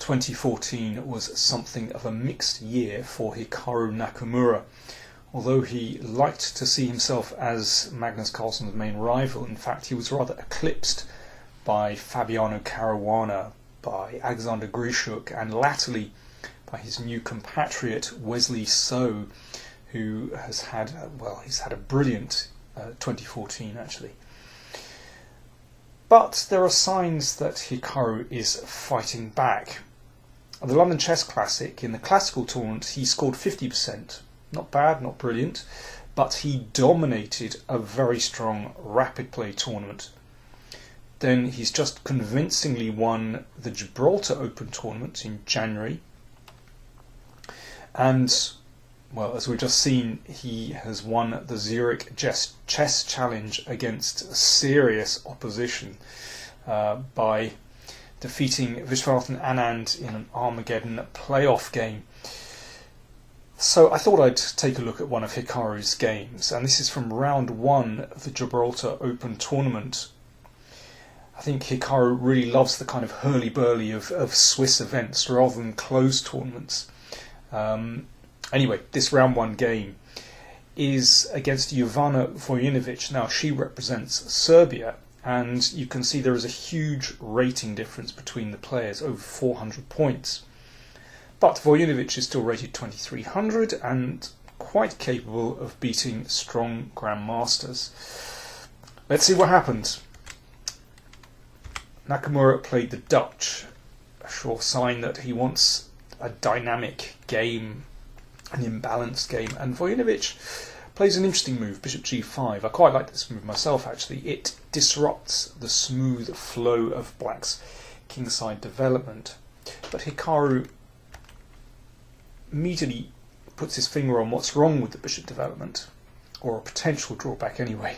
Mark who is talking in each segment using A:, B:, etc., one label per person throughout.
A: 2014 was something of a mixed year for Hikaru Nakamura. Although he liked to see himself as Magnus Carlsen's main rival, in fact he was rather eclipsed by Fabiano Caruana, by Alexander Grischuk, and latterly by his new compatriot Wesley So, who has had, he's had a brilliant 2014 actually. But there are signs that Hikaru is fighting back. At the London Chess Classic, in the classical tournament, he scored 50%. Not bad, not brilliant, but he dominated a very strong rapid play tournament. Then he's just convincingly won the Gibraltar Open tournament in January. And, well, as we've just seen, he has won the Zurich Chess Challenge against serious opposition by defeating Vishwanathan Anand in an Armageddon playoff game. So I thought I'd take a look at one of Hikaru's games, and this is from round 1 of the Gibraltar Open tournament. I think Hikaru really loves the kind of hurly-burly of Swiss events rather than closed tournaments. Anyway, this round 1 game is against Jovana Vojinovic. Now, she represents Serbia, and you can see there is a huge rating difference between the players, over 400 points. But Vojinovic is still rated 2300 and quite capable of beating strong grandmasters. Let's see what happens. Nakamura played the Dutch, a sure sign that he wants a dynamic game, an imbalanced game, and Vojinovic plays an interesting move, bishop g5. I quite like this move myself actually. It disrupts the smooth flow of black's kingside development. But Hikaru immediately puts his finger on what's wrong with the bishop development, or a potential drawback anyway,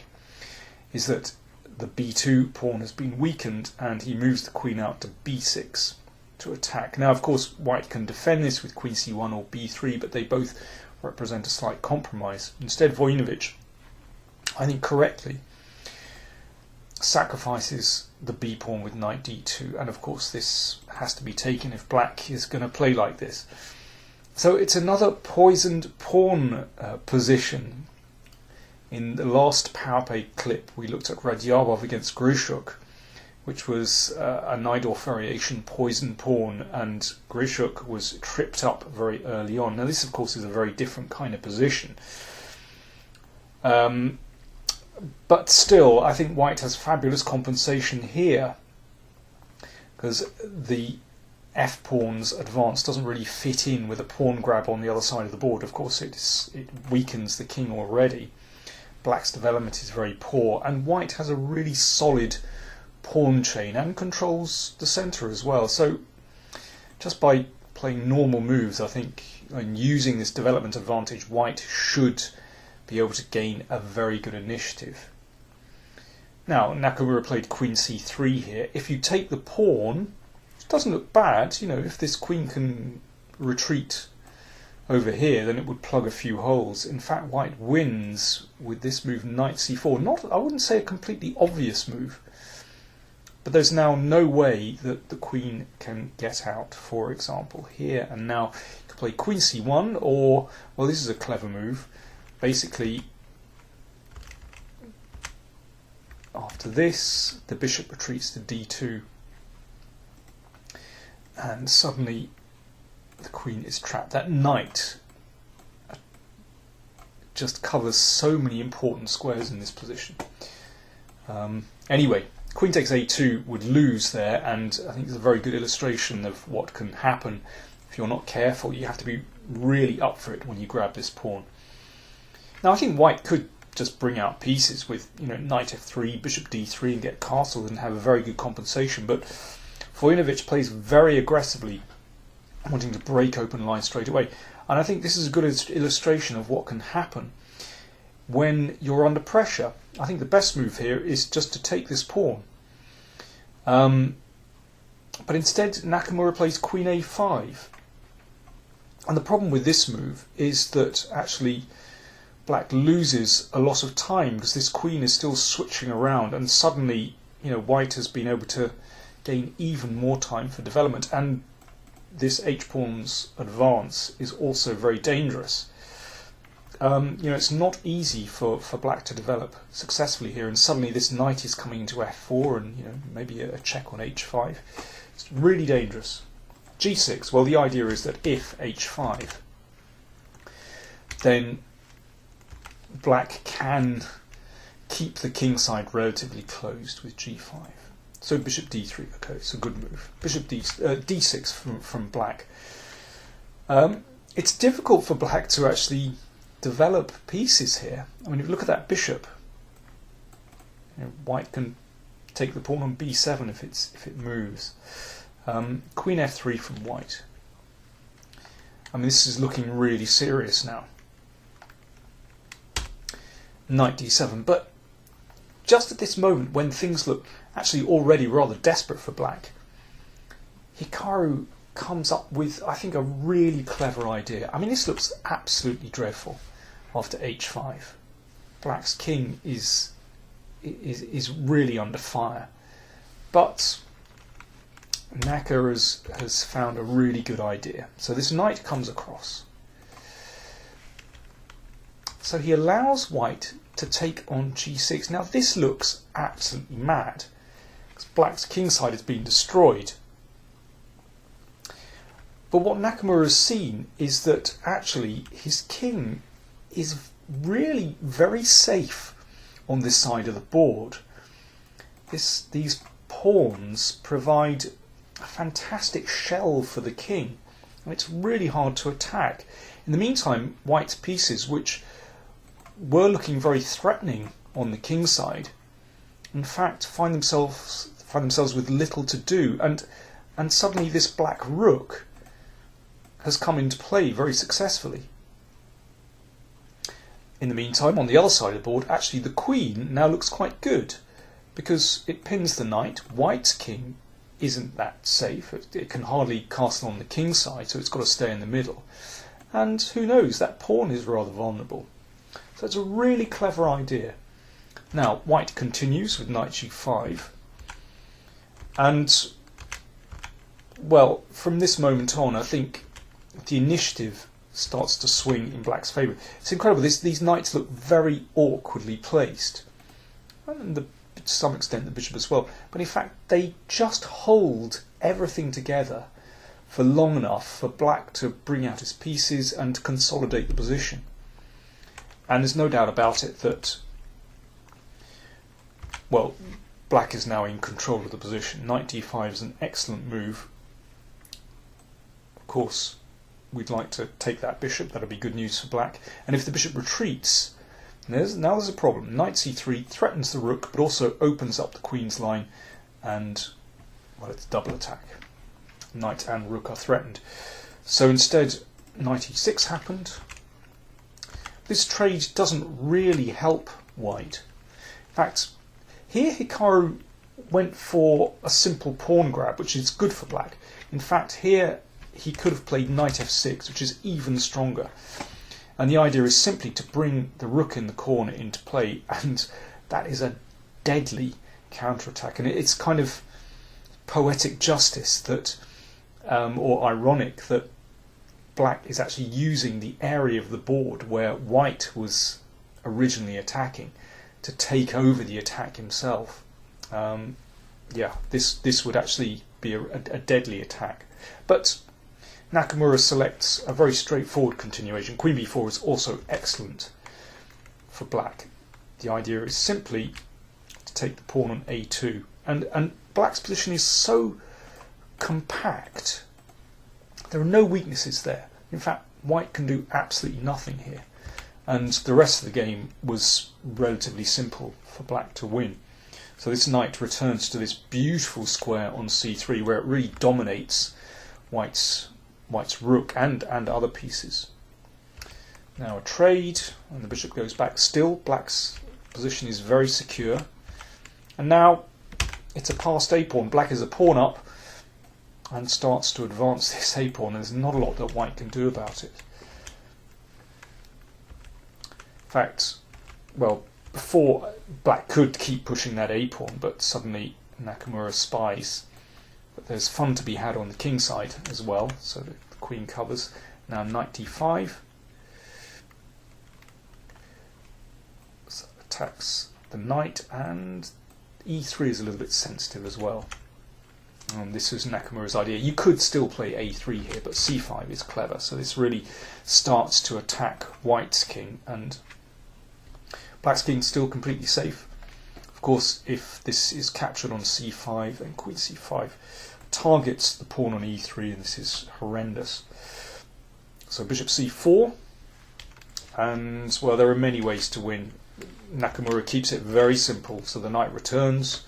A: is that the b2 pawn has been weakened and he moves the queen out to b6 to attack. Now, of course, white can defend this with queen c1 or b3, but they both represent a slight compromise. Instead, Vojinovic, I think correctly, sacrifices the b pawn with knight d2, and of course this has to be taken if black is going to play like this. So it's another poisoned pawn position. In the last power play clip we looked at Radyabov against Grischuk, which was a Najdorf variation poison pawn, and Grischuk was tripped up very early on. Now this of course is a very different kind of position. But still, I think white has fabulous compensation here, because the f-pawn's advance doesn't really fit in with a pawn grab on the other side of the board. Of course it weakens the king already. Black's development is very poor, and white has a really solid pawn chain and controls the centre as well. So just by playing normal moves, I think, and using this development advantage, white should be able to gain a very good initiative. Now, Nakamura played queen c3 here. If you take the pawn, it doesn't look bad. You know, if this queen can retreat over here, then it would plug a few holes. In fact, white wins with this move, knight c4. Not, I wouldn't say a completely obvious move, but there's now no way that the queen can get out, for example, here. And now you can play queen c1, or, well, this is a clever move. Basically, after this, the bishop retreats to d2, and suddenly the queen is trapped. That knight just covers so many important squares in this position. Anyway, queen takes a2 would lose there, and I think it's a very good illustration of what can happen if you're not careful. You have to be really up for it when you grab this pawn. Now, I think white could just bring out pieces with, you know, knight f3, bishop d3, and get castled and have a very good compensation. But Vojinovic plays very aggressively, wanting to break open lines straight away. And I think this is a good illustration of what can happen when you're under pressure. I think the best move here is just to take this pawn. But instead, Nakamura plays queen a5. And the problem with this move is that actually black loses a lot of time, because this queen is still switching around, and suddenly, you know, white has been able to gain even more time for development. And this h-pawn's advance is also very dangerous. It's not easy for black to develop successfully here, and suddenly this knight is coming into f4 and maybe a check on h5. It's really dangerous. g6, well, the idea is that if h5, then black can keep the king side relatively closed with g5. So bishop d3, okay, it's a good move. Bishop d6 from black. It's difficult for black to actually develop pieces here. I mean, if you look at that bishop, white can take the pawn on b7 if it moves. Queen f3 from white. I mean, this is looking really serious now. Knight d7, but just at this moment when things look actually already rather desperate for black, Hikaru comes up with, I think, a really clever idea. I mean, this looks absolutely dreadful after h5. Black's king is really under fire, but Naka has found a really good idea. So this knight comes across. So he allows white to take on g6. Now this looks absolutely mad, because black's kingside has been destroyed. But what Nakamura has seen is that actually his king is really very safe on this side of the board. These pawns provide a fantastic shell for the king, and it's really hard to attack. In the meantime, white's pieces, which were looking very threatening on the king side, in fact find themselves with little to do, and suddenly this black rook has come into play very successfully. In the meantime, on the other side of the board, actually the queen now looks quite good, because it pins the knight. White's king isn't that safe. It can hardly castle on the king side, so it's got to stay in the middle. And who knows, that pawn is rather vulnerable. So it's a really clever idea. Now, white continues with knight g5. And, well, from this moment on, I think the initiative starts to swing in black's favour. It's incredible. These knights look very awkwardly placed. And to some extent the bishop as well. But in fact, they just hold everything together for long enough for black to bring out his pieces and consolidate the position. And there's no doubt about it that, well, black is now in control of the position. Knight d5 is an excellent move. Of course, we'd like to take that bishop. That'll be good news for black. And if the bishop retreats, now there's a problem. Knight c3 threatens the rook, but also opens up the queen's line, and, well, it's double attack. Knight and rook are threatened. So instead, knight e6 happened. This trade doesn't really help white. In fact, here Hikaru went for a simple pawn grab, which is good for black. In fact, here he could have played knight f6, which is even stronger. And the idea is simply to bring the rook in the corner into play, and that is a deadly counterattack. And it's kind of poetic justice that, or ironic, that black is actually using the area of the board where white was originally attacking to take over the attack himself. This would actually be a deadly attack. But Nakamura selects a very straightforward continuation. Queen b4 is also excellent for black. The idea is simply to take the pawn on a2. And black's position is so compact. There are no weaknesses there. In fact, white can do absolutely nothing here. And the rest of the game was relatively simple for black to win. So this knight returns to this beautiful square on c3, where it really dominates white's rook and other pieces. Now a trade, and the bishop goes back. Still, black's position is very secure. And now it's a passed a-pawn. Black is a pawn up and starts to advance this a-pawn. There's not a lot that white can do about it. In fact, well, before black could keep pushing that a-pawn, but suddenly Nakamura spies But there's fun to be had on the king side as well, so the queen covers. Now knight d5. So attacks the knight, and e3 is a little bit sensitive as well. This is Nakamura's idea. You could still play a3 here, but c5 is clever. So this really starts to attack white's king, and black's king still completely safe. Of course, if this is captured on c5, then queen c5 targets the pawn on e3, and this is horrendous. So bishop c4, and well, there are many ways to win. Nakamura keeps it very simple, so the knight returns,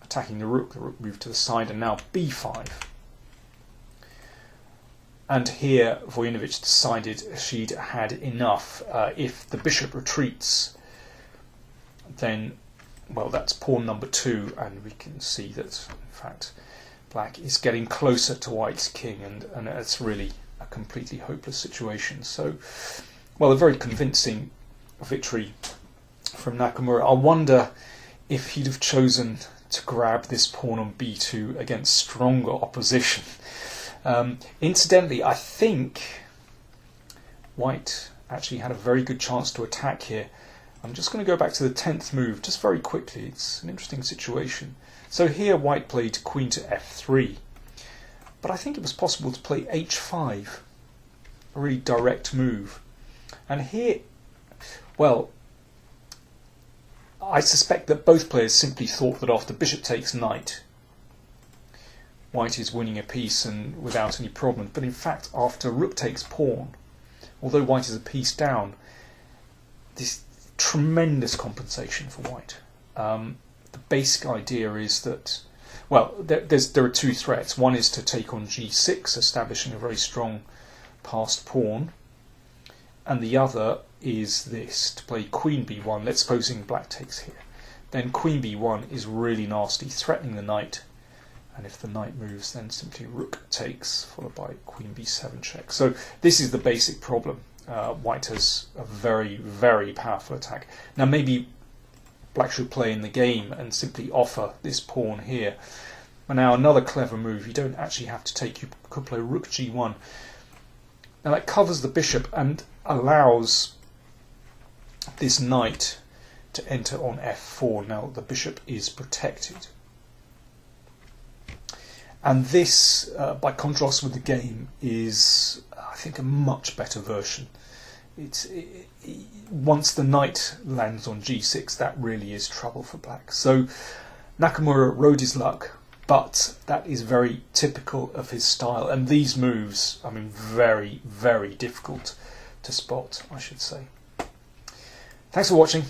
A: attacking the rook moved to the side, and now b5. And here Vojinovic decided she'd had enough. If the bishop retreats, then, well, that's pawn number 2, and we can see that, in fact, black is getting closer to white's king, and it's really a completely hopeless situation. So, well, a very convincing victory from Nakamura. I wonder if he'd have chosen to grab this pawn on b2 against stronger opposition. Incidentally, I think white actually had a very good chance to attack here. I'm just going to go back to the 10th move just very quickly. It's an interesting situation. So here white played queen to f3, but I think it was possible to play h5, a really direct move. And here, well, I suspect that both players simply thought that after bishop takes knight, white is winning a piece and without any problem. But in fact, after rook takes pawn, although white is a piece down, this tremendous compensation for white. The basic idea is that, well, there are two threats. One is to take on g6, establishing a very strong passed pawn, and the other is this, to play queen b1. Let's supposing black takes here. Then queen b1 is really nasty, threatening the knight, and if the knight moves, then simply rook takes, followed by queen b7 check. So this is the basic problem. White has a very, very powerful attack. Now maybe black should play in the game and simply offer this pawn here. But now another clever move, you don't actually have to take, you could play rook g1. Now that covers the bishop and allows this knight to enter on f4. Now the bishop is protected. And this, by contrast with the game, is, I think, a much better version. Once the knight lands on g6, that really is trouble for black. So Nakamura rode his luck, but that is very typical of his style. And these moves, I mean, very, very difficult to spot, I should say. Thanks for watching.